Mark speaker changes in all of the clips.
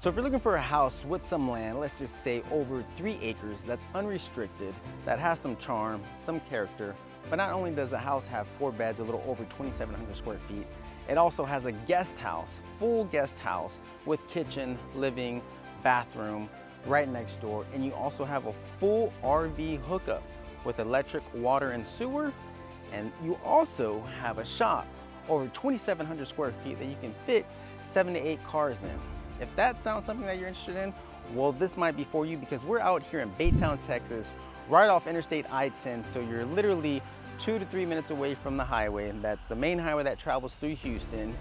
Speaker 1: So if you're looking for a house with some land, let's just say over 3 acres, that's unrestricted, that has some charm, some character, but not only does the house have 4 beds, a little over 2,700 square feet, it also has a guest house, full guest house with kitchen, living, bathroom right next door. And you also have a full RV hookup with electric, water, and sewer. And you also have a shop over 2,700 square feet that you can fit 7 to 8 cars in. If that sounds something that you're interested in, well, this might be for you, because we're out here in Baytown, Texas, right off Interstate I-10. So you're literally 2 to 3 minutes away from the highway, and that's the main highway that travels through Houston.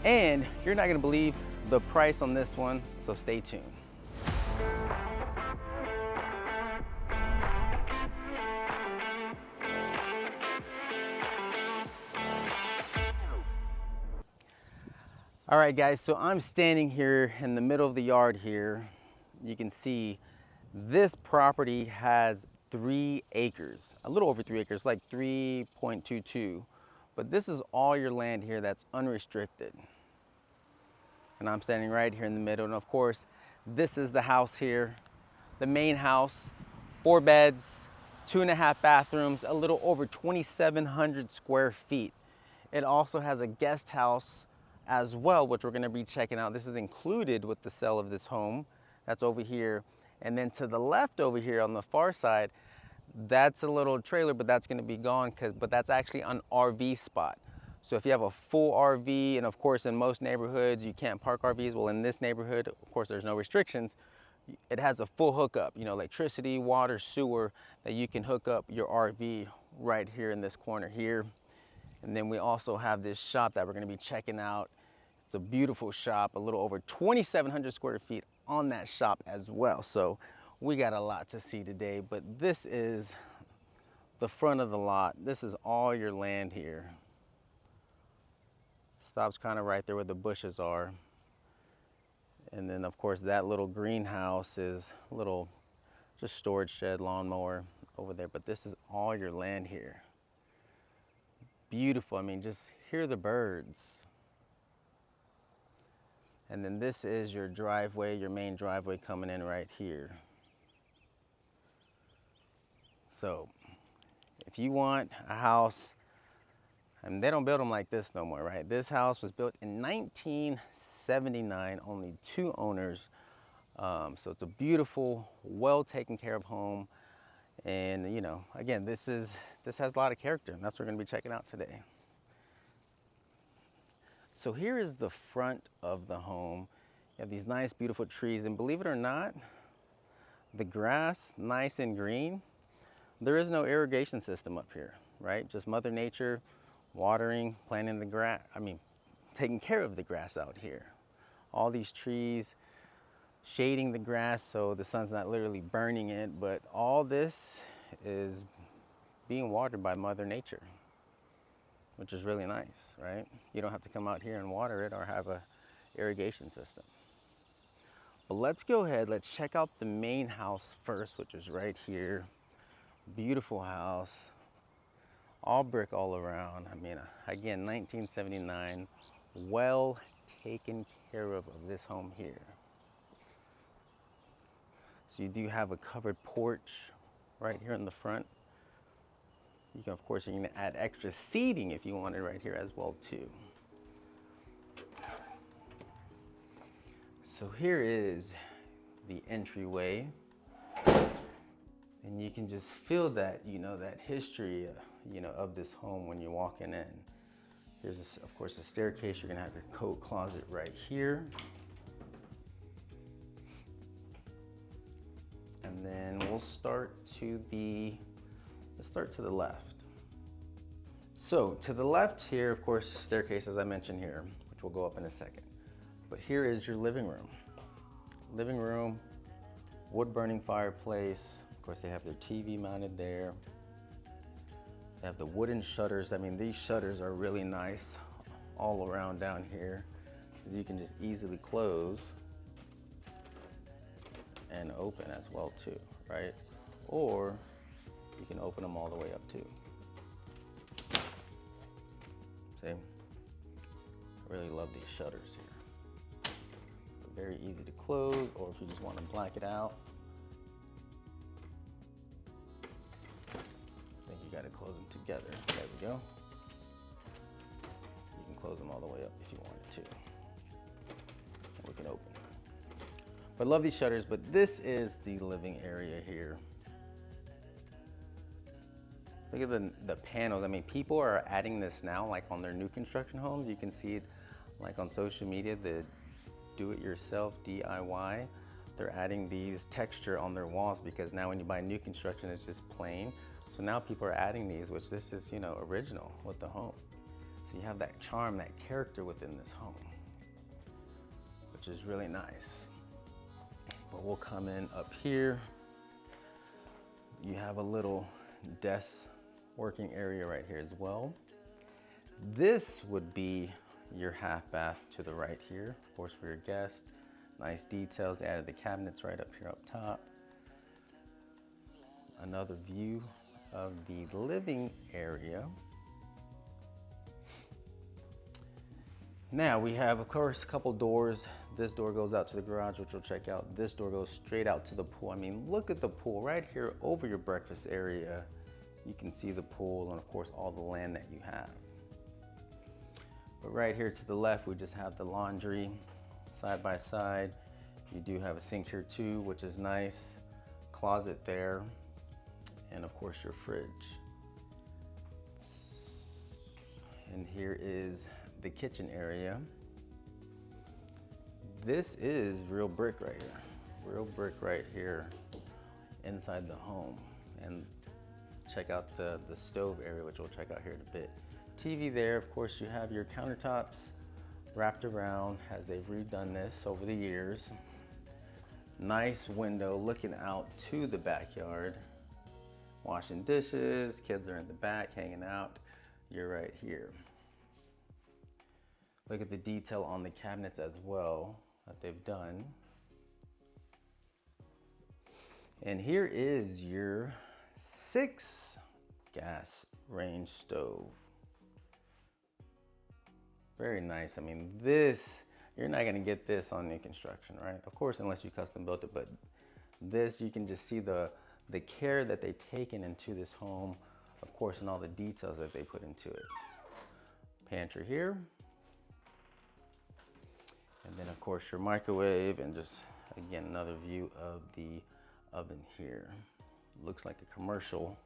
Speaker 1: And you're not gonna believe the price on this one, so stay tuned. All right, guys, so I'm standing here in the middle of the yard here. You can see this property has 3 acres, a little over 3 acres, like 3.22. But this is all your land here that's unrestricted. And I'm standing right here in the middle. And of course, this is the house here, the main house, 4 beds, 2.5 bathrooms, a little over 2,700 square feet. It also has a guest house as well, which we're gonna be checking out. This is included with the sale of this home. That's over here. And then to the left over here on the far side, that's a little trailer, but that's gonna be gone, but that's actually an RV spot. So if you have a full RV, and of course in most neighborhoods you can't park RVs, well in this neighborhood, of course there's no restrictions. It has a full hookup, you know, electricity, water, sewer, that you can hook up your RV right here in this corner here. And then we also have this shop that we're gonna be checking out. It's a beautiful shop, a little over 2,700 square feet on that shop as well. So we got a lot to see today, but this is the front of the lot. This is all your land here. Stops kind of right there where the bushes are. And then of course that little greenhouse is a little just storage shed, lawnmower over there, but this is all your land here. Beautiful, I mean, just hear the birds. And then this is your driveway, your main driveway coming in right here. So if you want a house, and they don't build them like this no more, right? This house was built in 1979, only 2 owners. So it's a beautiful, well taken care of home. And you know, again, this has a lot of character, and that's what we're gonna be checking out today. So here is the front of the home. You have these nice, beautiful trees, and believe it or not, the grass, nice and green. There is no irrigation system up here, right? Just Mother Nature watering, planting the grass, taking care of the grass out here. All these trees, shading the grass so the sun's not literally burning it, but all this is being watered by Mother Nature, which is really nice, right? You don't have to come out here and water it or have a irrigation system. But let's go ahead, let's check out the main house first, which is right here. Beautiful house, all brick all around. I mean, again, 1979, well taken care of this home here. So you do have a covered porch right here in the front. You can, of course, you can add extra seating if you wanted right here as well too. So here is the entryway, and you can just feel that, you know, that history, you know, of this home when you're walking in. There's, of course, a staircase. You're gonna have your coat closet right here. And then we'll start to the, let's start to the left. So to the left here, of course, staircase, as I mentioned here, which we'll go up in a second. But here is your living room. Living room, wood burning fireplace. Of course, they have their TV mounted there. They have the wooden shutters. I mean, these shutters are really nice all around down here, because you can just easily close and open as well too, right? Or you can open them all the way up too. See? I really love these shutters here. Very easy to close, or if you just want to black it out, I think you got to close them together. There we go. You can close them all the way up if you wanted to. And we can open. But I love these shutters, but this is the living area here. Look at the panels. I mean, people are adding this now, like on their new construction homes. You can see it like on social media, the do-it-yourself, DIY. They're adding these texture on their walls because now when you buy new construction, it's just plain. So now people are adding these, which this is, you know, original with the home. So you have that charm, that character within this home, which is really nice. But we'll come in up here. You have a little desk working area right here as well. This would be your half bath to the right here, of course, for your guest. Nice details. They added the cabinets right up here up top. Another view of the living area. Now we have, of course, a couple doors. This door goes out to the garage, which we'll check out. This door goes straight out to the pool. I mean, look at the pool right here over your breakfast area. You can see the pool and, of course, all the land that you have. But right here to the left, we just have the laundry side by side. You do have a sink here too, which is nice. Closet there. And of course your fridge. And here is the kitchen area. This is real brick right here. Real brick right here inside the home. And check out the stove area, which we'll check out here in a bit. TV there, of course you have your countertops wrapped around as they've redone this over the years. Nice window looking out to the backyard. Washing dishes, kids are in the back hanging out. You're right here. Look at the detail on the cabinets as well that they've done. And here is your 6 gas range stove. Very nice. I mean, this, you're not gonna get this on new construction, right? Of course, unless you custom built it, but this, you can just see the care that they've taken into this home, of course, and all the details that they put into it. Pantry here. And then of course your microwave, and just again, another view of the oven here. Looks like a commercial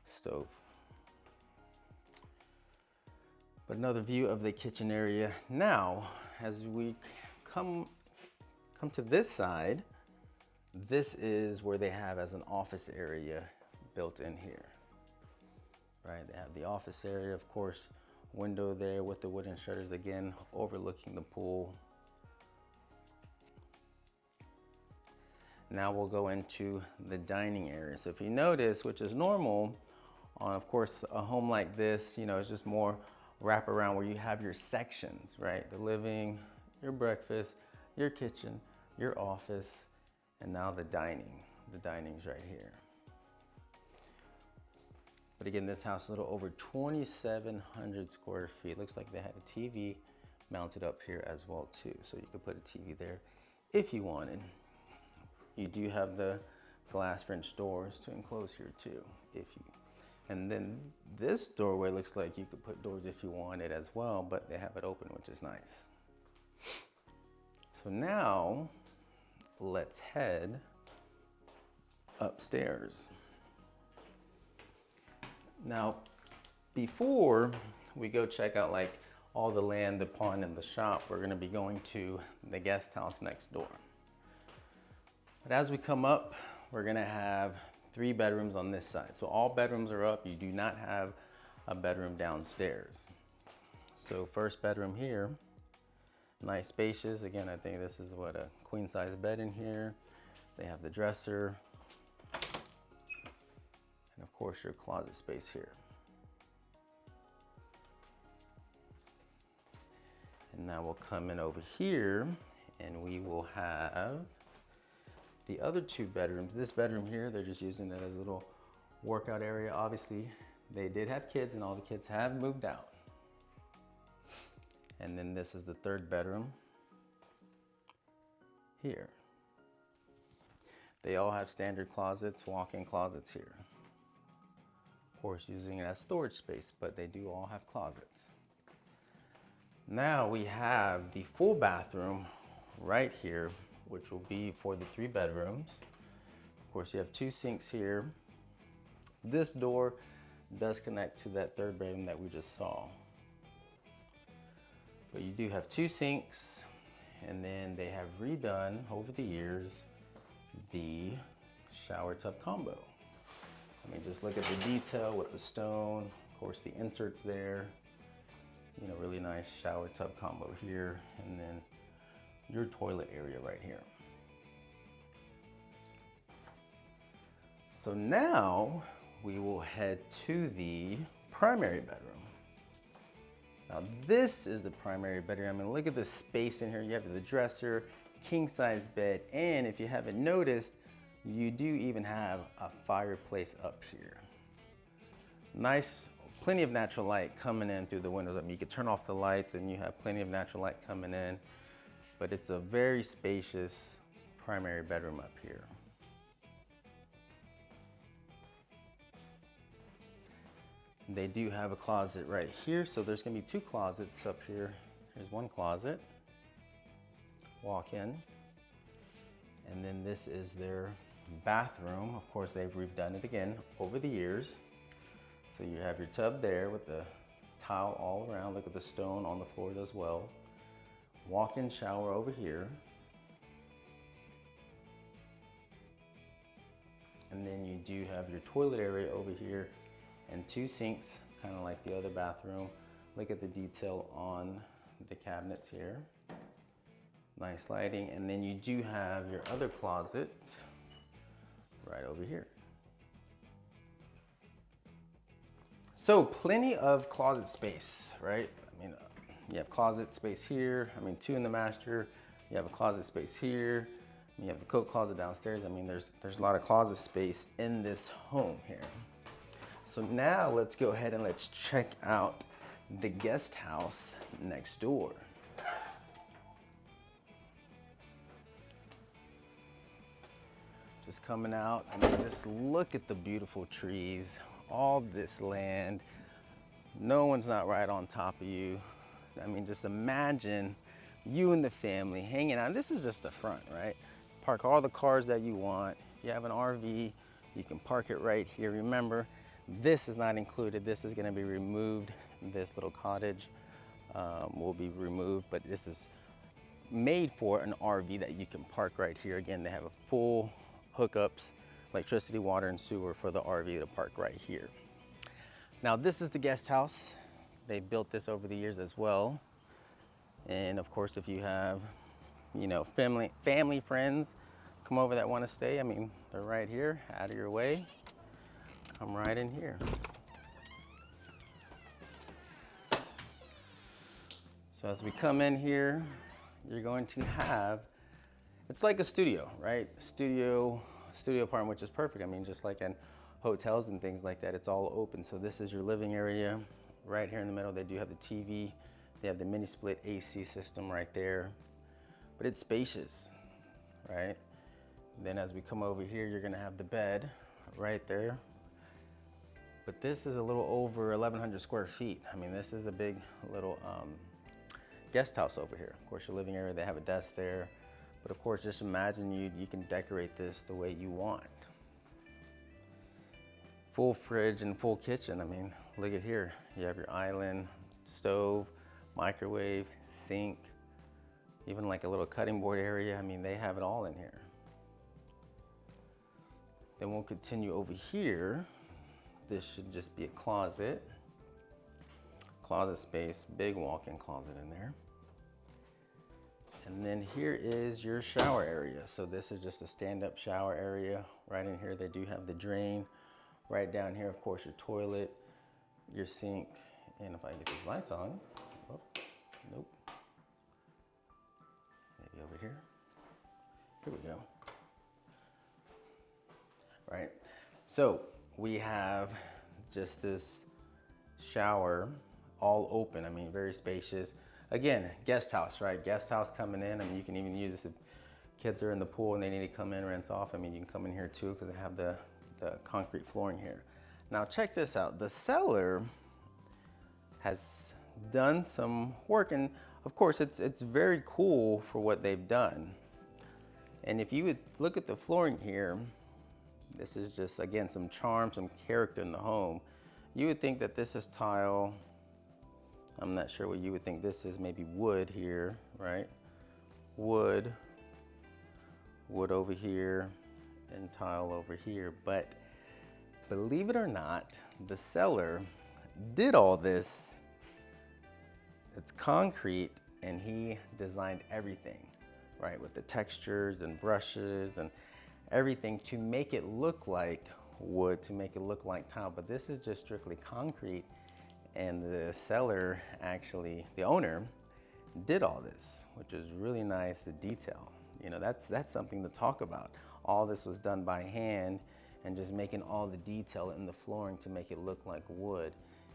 Speaker 1: stove. But another view of the kitchen area. Now, as we come to this side, this is where they have as an office area built in here, right? They have the office area, of course, window there with the wooden shutters, again, overlooking the pool. Now we'll go into the dining area. So if you notice, which is normal on, of course, a home like this, you know, it's just more wrap around where you have your sections, right? The living, your breakfast, your kitchen, your office, and now the dining. The dining's right here. But again, this house is a little over 2,700 square feet. Looks like they had a TV mounted up here as well too. So you could put a TV there if you wanted. You do have the glass French doors to enclose here too, if you. And then this doorway looks like you could put doors if you wanted as well, but they have it open, which is nice. So now let's head upstairs. Now, before we go check out like all the land, the pond, and the shop, we're gonna be going to the guest house next door. But as we come up, we're gonna have 3 bedrooms on this side. So all bedrooms are up. You do not have a bedroom downstairs. So first bedroom here, nice spacious. Again, I think this is what, a queen size bed in here. They have the dresser. And of course your closet space here. And now we'll come in over here and we will have the other 2 bedrooms. This bedroom here, they're just using it as a little workout area. Obviously, they did have kids and all the kids have moved out. And then this is the 3rd bedroom. here. They all have standard closets, walk-in closets here. Of course, using it as storage space, but they do all have closets. Now we have the full bathroom right here, which will be for the 3 bedrooms. Of course, you have 2 sinks here. This door does connect to that 3rd bedroom that we just saw. But you do have 2 sinks, and then they have redone over the years the shower tub combo. I mean, just look at the detail with the stone, of course the inserts there, you know, really nice shower tub combo here, and then your toilet area right here. So now we will head to the primary bedroom. Now this is the primary bedroom. I mean, look at the space in here. You have the dresser, king size bed, and if you haven't noticed, you do even have a fireplace up here. Nice, plenty of natural light coming in through the windows. I mean, you can turn off the lights and you have plenty of natural light coming in, but it's a very spacious primary bedroom up here. They do have a closet right here, so there's gonna be 2 closets up here. Here's 1 closet, walk in, and then this is their bathroom. Of course, they've redone it again over the years. So you have your tub there with the tile all around. Look at the stone on the floors as well. Walk-in shower over here. And then you do have your toilet area over here and 2 sinks, kind of like the other bathroom. Look at the detail on the cabinets here. Nice lighting. And then you do have your other closet right over here. So plenty of closet space, right? I mean, you have closet space here. I mean, 2 in the master. You have a closet space here. You have the coat closet downstairs. I mean, there's a lot of closet space in this home here. So now let's go ahead and let's check out the guest house next door. Just coming out, I mean, just look at the beautiful trees, all this land. No one's not right on top of you. I mean, just imagine you and the family hanging out. This is just the front, right? Park all the cars that you want. If you have an RV, you can park it right here. Remember, this is not included. This is gonna be removed. This little cottage will be removed, but this is made for an RV that you can park right here. Again, they have a full hookups, electricity, water, and sewer for the RV to park right here. Now, this is the guest house. They built this over the years as well. And of course, if you have, you know, family, friends come over that want to stay, I mean, they're right here, out of your way. Come right in here. So as we come in here, you're going to have, it's like a studio, right? Studio apartment, which is perfect. I mean, just like in hotels and things like that, it's all open. So this is your living area right here in the middle. They do have the TV. They have the mini split AC system right there, but it's spacious, right? Then as we come over here, you're gonna have the bed right there. But this is a little over 1,100 square feet. I mean, this is a big little guest house over here. Of course, your living area, they have a desk there. But of course, just imagine you can decorate this the way you want. Full fridge and full kitchen. I mean, look at here. You have your island, stove, microwave, sink, even like a little cutting board area. I mean, they have it all in here. Then we'll continue over here. This should just be a closet. Closet space, big walk-in closet in there. And then here is your shower area. So this is just a stand-up shower area. Right in here, they do have the drain. Right down here, of course, your toilet, your sink, and if I get these lights on, oh, nope. Maybe over here. Here we go. Right, so we have just this shower all open. I mean, very spacious. Again, guest house, right? Guest house coming in. I mean, you can even use this kids are in the pool and they need to come in, rinse off, I mean, you can come in here too because they have the concrete flooring here. Now check this out. The seller has done some work, and of course it's very cool for what they've done. And if you would look at the flooring here, this is just, again, some charm, some character in the home. You would think that this is tile. I'm not sure what you would think this is, maybe wood here, right? Wood over here, and tile over here. But believe it or not, the seller did all this. It's concrete, and he designed everything, right? With the textures and brushes and everything to make it look like wood, to make it look like tile. But this is just strictly concrete, and the seller, actually, the owner, did all this, which is really nice, the detail. You know, that's something to talk about. All this was done by hand, and just making all the detail in the flooring to make it look like wood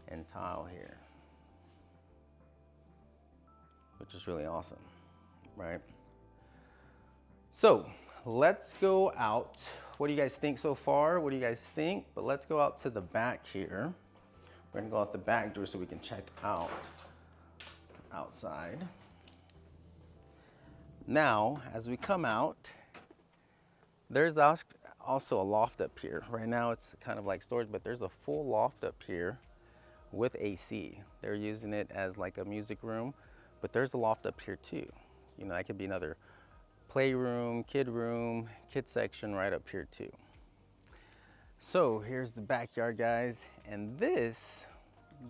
Speaker 1: and tile here, which is really awesome, right? So let's go out. What do you guys think so far? What do you guys think? But let's go out to the back here. We're gonna go out the back door so we can check out outside. Now, as we come out, there's also a loft up here. Right now it's kind of like storage, but there's a full loft up here with AC. They're using it as like a music room, but there's a loft up here too. You know, that could be another playroom, kid section right up here too. So here's the backyard, guys, and this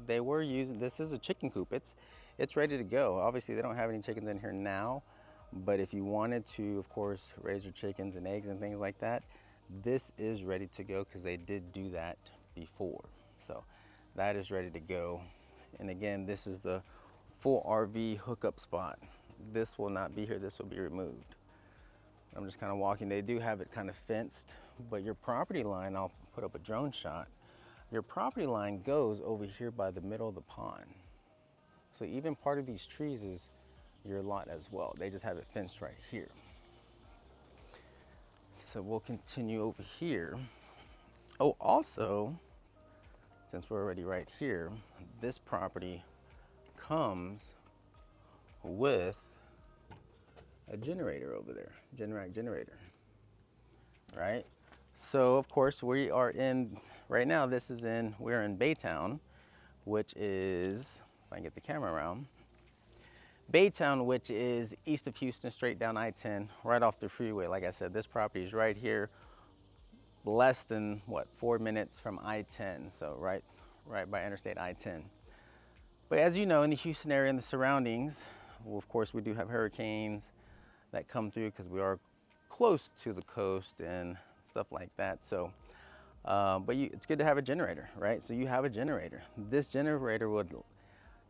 Speaker 1: is a chicken coop. It's ready to go. Obviously they don't have any chickens in here now, but if you wanted to, of course, raise your chickens and eggs and things like that, this is ready to go because they did do that before. So that is ready to go. And again, this is the full RV hookup spot. This will not be here, this will be removed. I'm just kind of walking. They do have it kind of fenced, but your property line, I'll put up a drone shot. Your property line goes over here by the middle of the pond. So even part of these trees is your lot as well. They just have it fenced right here. So we'll continue over here. Oh, also, since we're already right here, this property comes with a generator over there, Generac generator, right? So of course we are in, right now we're in Baytown, which is, if I can get the camera around, Baytown, which is east of Houston, straight down I-10, right off the freeway. Like I said, this property is right here, less than, 4 minutes from I-10, so right by Interstate I-10. But as you know, in the Houston area and the surroundings, well, of course, we do have hurricanes that come through because we are close to the coast and stuff like that. So, but it's good to have a generator, right? So you have a generator. This generator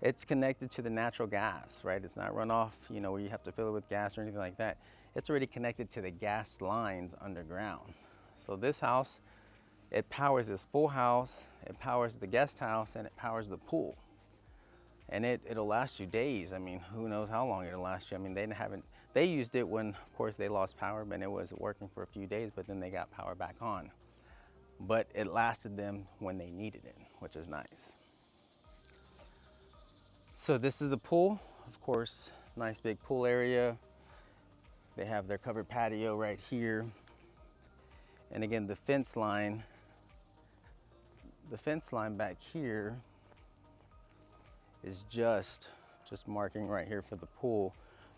Speaker 1: it's connected to the natural gas, right? It's not run off, you know, where you have to fill it with gas or anything like that. It's already connected to the gas lines underground. So this house, it powers this full house, it powers the guest house, and it powers the pool. And it'll last you days. I mean, who knows how long it'll last you. I mean, they used it when, of course, they lost power, but it was working for a few days, but then they got power back on. But it lasted them when they needed it, which is nice. So this is the pool, of course, nice big pool area. They have their covered patio right here. And again, the fence line back here is just marking right here for the pool.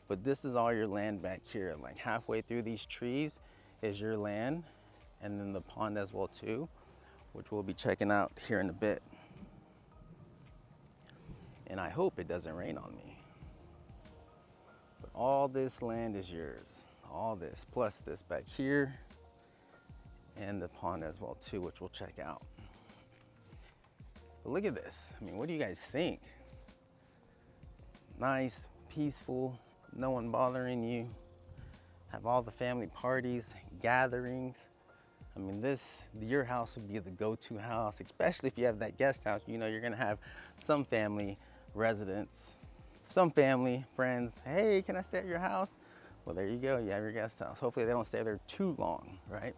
Speaker 1: But this is all your land back here. Like halfway through these trees is your land, and then the pond as well too, which we'll be checking out here in a bit. And I hope it doesn't rain on me. But all this land is yours. All this, plus this back here, and the pond as well too, which we'll check out. But look at this. I mean, what do you guys think? Nice, peaceful, no one bothering you. Have all the family parties, gatherings. I mean, your house would be the go-to house, especially if you have that guest house. You know, you're gonna have some family residents, some family, friends. Hey, can I stay at your house? Well, there you go. You have your guest house. Hopefully they don't stay there too long, right?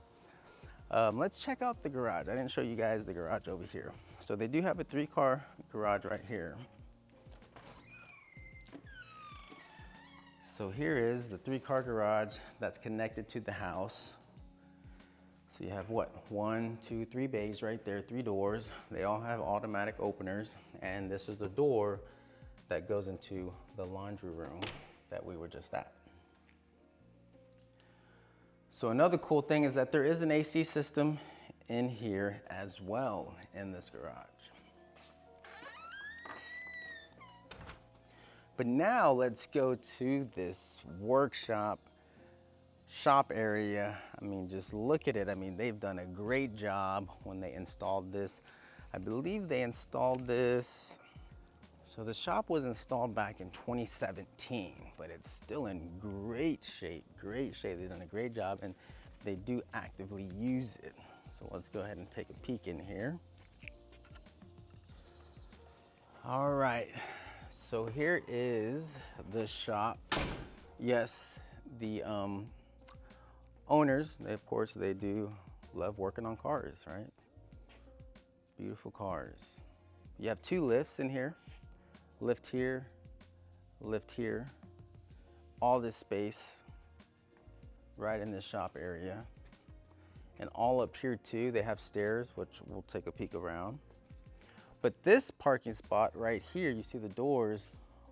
Speaker 1: Let's check out the garage. I didn't show you guys the garage over here. So they do have a 3-car garage right here. So here is the 3-car garage that's connected to the house. So you have what? 1, 2, 3 bays right there, 3 doors. They all have automatic openers. And this is the door that goes into the laundry room that we were just at. So another cool thing is that there is an AC system in here as well in this garage. But now let's go to this workshop shop area. I mean, just look at it. I mean, they've done a great job when they installed this. I believe they installed this. So the shop was installed back in 2017, but it's still in great shape, great shape. They've done a great job and they do actively use it. So let's go ahead and take a peek in here. All right, so here is the shop. Yes, the owners, of course, they do love working on cars, right? Beautiful cars. You have 2 lifts in here. Lift here, all this space right in this shop area. And all up here too, they have stairs, which we'll take a peek around. But this parking spot right here, you see the doors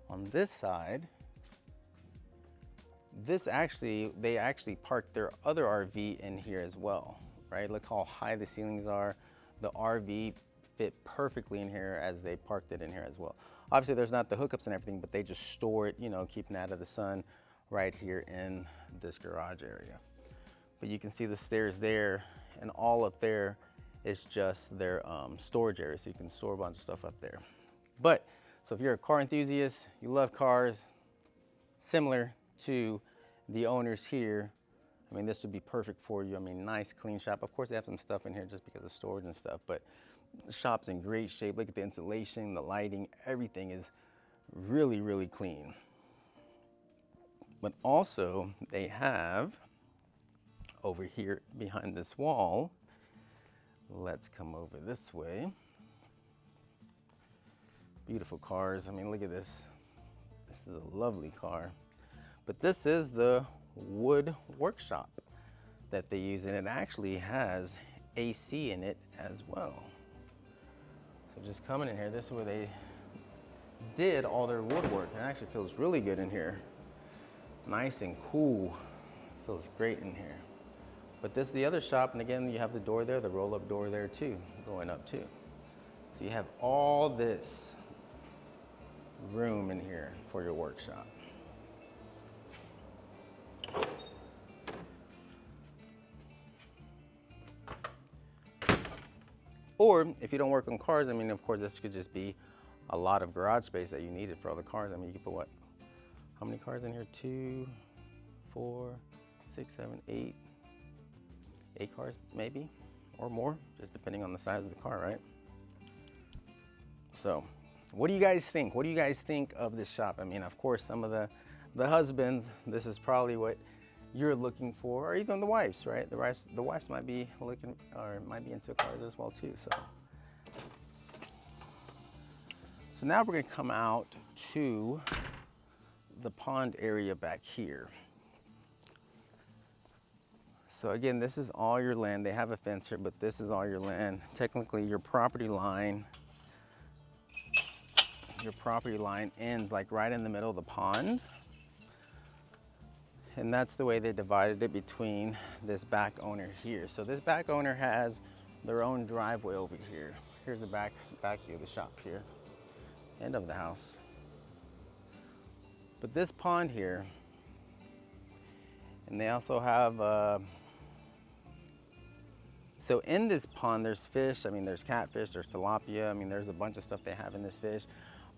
Speaker 1: on this side. They actually parked their other RV in here as well, right? Look how high the ceilings are. The RV fit perfectly in here as they parked it in here as well. Obviously there's not the hookups and everything, but they just store it, you know, keeping it out of the sun right here in this garage area. But you can see the stairs there, and all up there is just their storage area, so you can store a bunch of stuff up there. But, so if you're a car enthusiast, you love cars, similar to the owners here, I mean, this would be perfect for you. I mean, nice, clean shop. Of course, they have some stuff in here just because of storage and stuff, but the shop's in great shape. Look at the insulation, the lighting, everything is really, really clean. But also, they have over here behind this wall, let's come over this way. Beautiful cars. I mean, look at this. This is a lovely car. But this is the wood workshop that they use, and it actually has AC in it as well. So just coming in here, this is where they did all their woodwork. It actually feels really good in here. Nice and cool. Feels great in here. But this is the other shop, and again, you have the door there, the roll-up door there too, going up too. So you have all this room in here for your workshop. Or if you don't work on cars, I mean, of course, this could just be a lot of garage space that you needed for all the cars. I mean, you could put what? How many cars in here? 2, 4, 6, 7, 8. 8 cars maybe, or more, just depending on the size of the car, right? So, what do you guys think? What do you guys think of this shop? I mean, of course, some of the husbands, this is probably what you're looking for, or even the wives, right? The wives might be looking, or might be into cars as well too. So now we're gonna come out to the pond area back here. So again, this is all your land. They have a fence here, but this is all your land. Technically, your property line ends like right in the middle of the pond. And that's the way they divided it between this back owner here. So this back owner has their own driveway over here. Here's the back view of the shop here, end of the house. But this pond here, and they also have, so in this pond there's fish. I mean, there's catfish, there's tilapia. I mean, there's a bunch of stuff they have in this fish.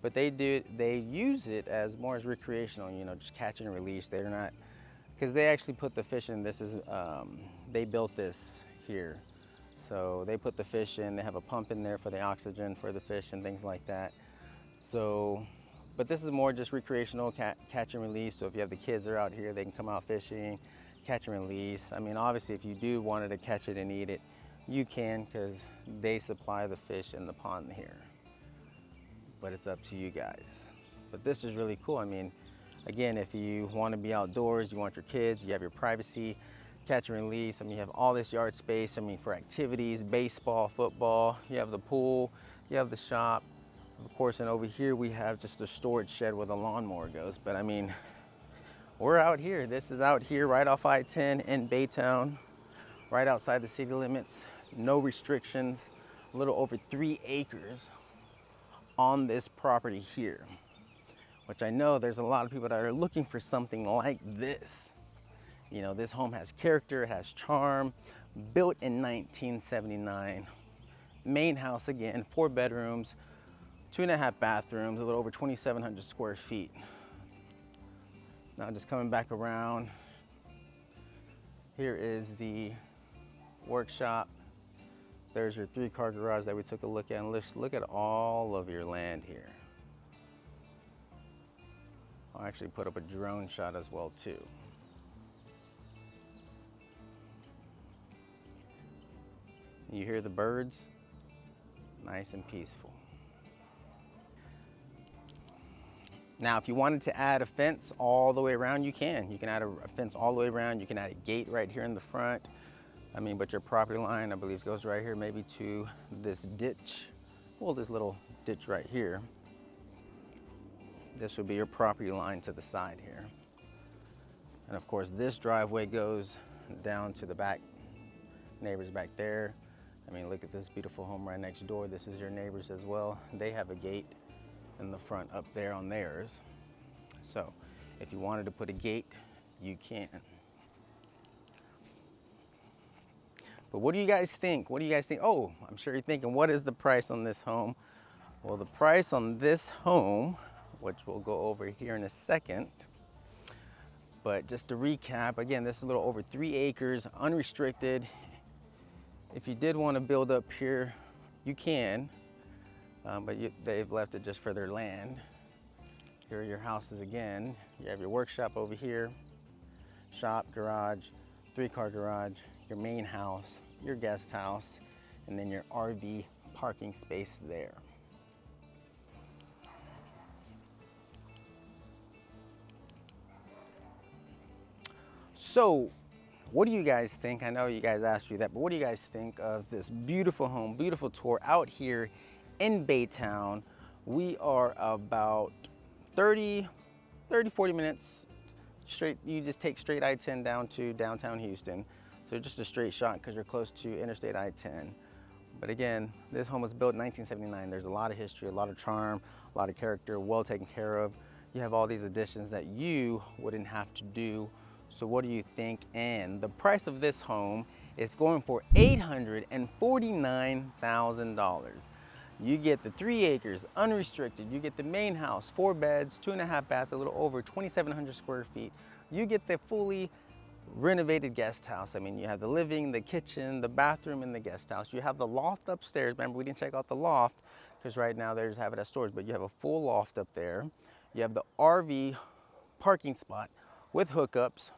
Speaker 1: But they use it as more as recreational, you know, just catch and release. They're not, because they actually put the fish in. This is, they built this here. So they put the fish in, they have a pump in there for the oxygen for the fish and things like that. So But this is more just recreational catch and release. So if you have the kids that are out here, they can come out fishing, catch and release. I mean, obviously if you do wanted to catch it and eat it, you can, because they supply the fish in the pond here. But it's up to you guys. But this is really cool. I mean, again, if you want to be outdoors, you want your kids, you have your privacy, catch and release. I mean, you have all this yard space. I mean, for activities, baseball, football, you have the pool, you have the shop. Of course, and over here we have just a storage shed where the lawnmower goes. But I mean, we're out here. This is out here right off I-10 in Baytown, right outside the city limits. No restrictions, a little over 3 acres on this property here, which I know there's a lot of people that are looking for something like this. You know, this home has character, it has charm, built in 1979. Main house, again, 4 bedrooms, 2.5 bathrooms, a little over 2,700 square feet. Now just coming back around, here is the workshop. There's your 3-car garage that we took a look at, and let's look at all of your land here. I'll actually put up a drone shot as well too. You hear the birds? Nice and peaceful. Now, if you wanted to add a fence all the way around, you can. You can add a fence all the way around. You can add a gate right here in the front. I mean, but your property line, I believe, goes right here, maybe to this ditch. Well, this little ditch right here. This would be your property line to the side here. And of course, this driveway goes down to the back, neighbors back there. I mean, look at this beautiful home right next door. This is your neighbors as well. They have a gate in the front up there on theirs. So if you wanted to put a gate, you can. But what do you guys think? What do you guys think? Oh, I'm sure you're thinking, what is the price on this home? Well, the price on this home, which we'll go over here in a second, but just to recap, again, this is a little over 3 acres, unrestricted. If you did want to build up here, you can, but they've left it just for their land. Here are your houses again. You have your workshop over here, shop, garage, 3-car garage, your main house, your guest house, and then your RV parking space there. So, what do you guys think? I know you guys asked you that, but what do you guys think of this beautiful home, beautiful tour out here in Baytown? We are about 40 minutes straight. You just take straight I-10 down to downtown Houston. So just a straight shot because you're close to Interstate I-10. But again, this home was built in 1979. There's a lot of history, a lot of charm, a lot of character, well taken care of. You have all these additions that you wouldn't have to do. So what do you think? And the price of this home is going for $849,000. You get the 3 acres, unrestricted. You get the main house, 4 beds, 2.5 baths, a little over 2,700 square feet. You get the fully renovated guest house. I mean, you have the living, the kitchen, the bathroom in the guest house. You have the loft upstairs. Remember, we didn't check out the loft because right now they just have it as storage, but you have a full loft up there. You have the RV parking spot with hookups,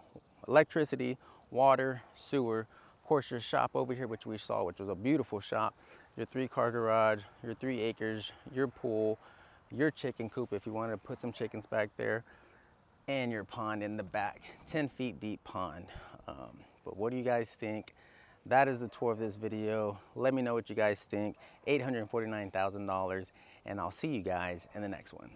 Speaker 1: electricity, water, sewer. Of course, your shop over here, which we saw, which was a beautiful shop. Your 3-car garage, your 3 acres, your pool, your chicken coop if you wanted to put some chickens back there, and your pond in the back, 10 feet deep pond. But what do you guys think? That is the tour of this video. Let me know what you guys think. $849,000, and I'll see you guys in the next one.